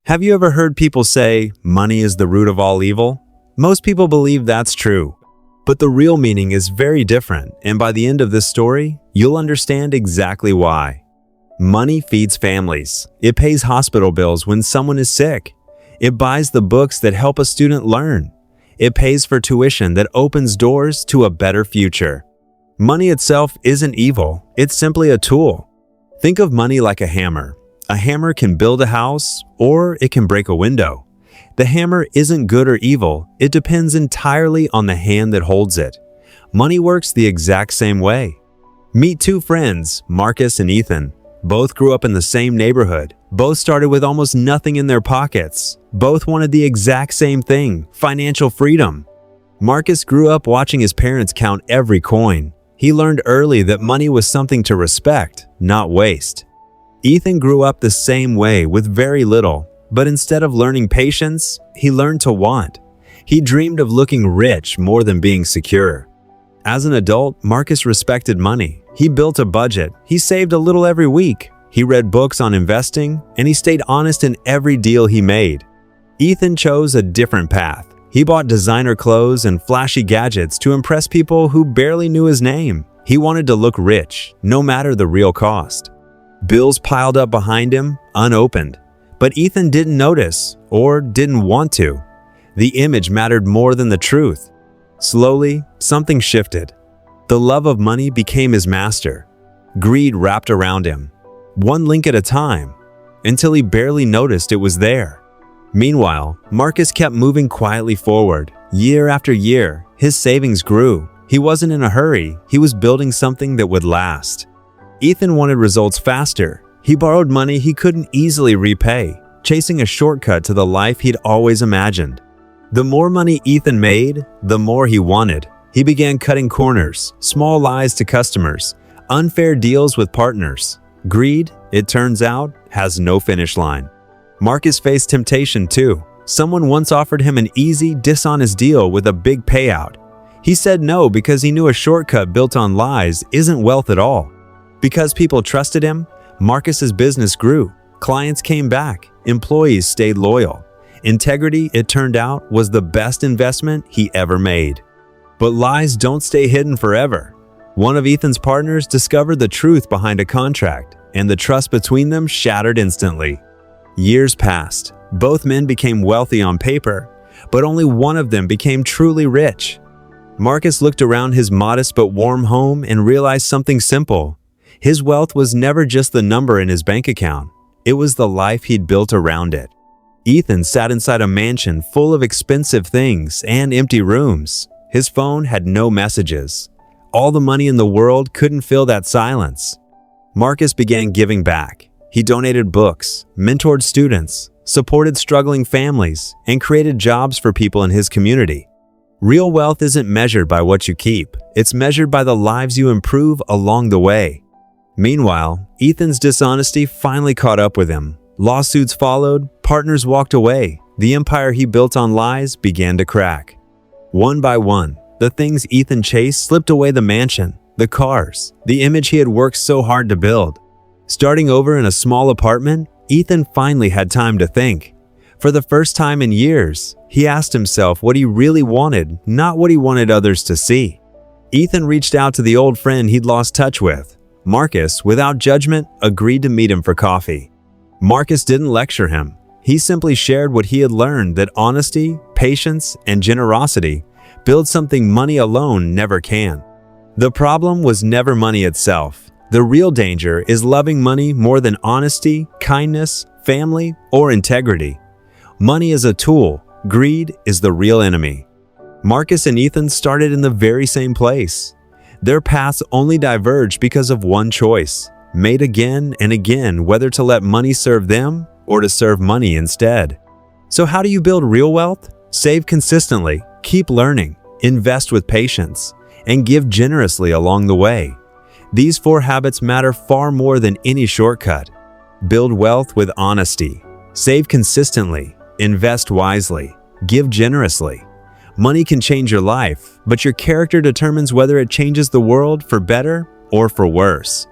Have you ever heard people say, money is the root of all evil? Most people believe that's true. But the real meaning is very different, and by the end of this story, you'll understand exactly why. Money feeds families. It pays hospital bills when someone is sick. It buys the books that help a student learn. It pays for tuition that opens doors to a better future. Money itself isn't evil, it's simply a tool. Think of money like a hammer. A hammer can build a house, or it can break a window. The hammer isn't good or evil, it depends entirely on the hand that holds it. Money works the exact same way. Meet two friends, Marcus and Ethan. Both grew up in the same neighborhood. Both started with almost nothing in their pockets. Both wanted the exact same thing, financial freedom. Marcus grew up watching his parents count every coin. He learned early that money was something to respect, not waste. Ethan grew up the same way with very little, but instead of learning patience, he learned to want. He dreamed of looking rich more than being secure. As an adult, Marcus respected money. He built a budget. He saved a little every week. He read books on investing, and he stayed honest in every deal he made. Ethan chose a different path. He bought designer clothes and flashy gadgets to impress people who barely knew his name. He wanted to look rich, no matter the real cost. Bills piled up behind him, unopened. But Ethan didn't notice, or didn't want to. The image mattered more than the truth. Slowly, something shifted. The love of money became his master. Greed wrapped around him, one link at a time, until he barely noticed it was there. Meanwhile, Marcus kept moving quietly forward. Year after year, his savings grew. He wasn't in a hurry, he was building something that would last. Ethan wanted results faster. He borrowed money he couldn't easily repay, chasing a shortcut to the life he'd always imagined. The more money Ethan made, the more he wanted. He began cutting corners, small lies to customers, unfair deals with partners. Greed, it turns out, has no finish line. Marcus faced temptation too. Someone once offered him an easy, dishonest deal with a big payout. He said no because he knew a shortcut built on lies isn't wealth at all. Because people trusted him, Marcus's business grew. Clients came back. Employees stayed loyal. Integrity, it turned out, was the best investment he ever made. But lies don't stay hidden forever. One of Ethan's partners discovered the truth behind a contract, and the trust between them shattered instantly. Years passed. Both men became wealthy on paper, but only one of them became truly rich. Marcus looked around his modest but warm home and realized something simple. His wealth was never just the number in his bank account. It was the life he'd built around it. Ethan sat inside a mansion full of expensive things and empty rooms. His phone had no messages. All the money in the world couldn't fill that silence. Marcus began giving back. He donated books, mentored students, supported struggling families, and created jobs for people in his community. Real wealth isn't measured by what you keep. It's measured by the lives you improve along the way. Meanwhile, Ethan's dishonesty finally caught up with him. Lawsuits followed, partners walked away. The empire he built on lies began to crack. One by one, the things Ethan chased slipped away: the mansion, the cars, the image he had worked so hard to build. Starting over in a small apartment, Ethan finally had time to think. For the first time in years, he asked himself what he really wanted, not what he wanted others to see. Ethan reached out to the old friend he'd lost touch with. Marcus, without judgment, agreed to meet him for coffee. Marcus didn't lecture him. He simply shared what he had learned, that honesty, patience, and generosity build something money alone never can. The problem was never money itself. The real danger is loving money more than honesty, kindness, family, or integrity. Money is a tool. Greed is the real enemy. Marcus and Ethan started in the very same place. Their paths only diverged because of one choice, made again and again, whether to let money serve them or to serve money instead. So how do you build real wealth? Save consistently, keep learning, invest with patience, and give generously along the way. These 4 habits matter far more than any shortcut. Build wealth with honesty. Save consistently. Invest wisely. Give generously. Money can change your life, but your character determines whether it changes the world for better or for worse.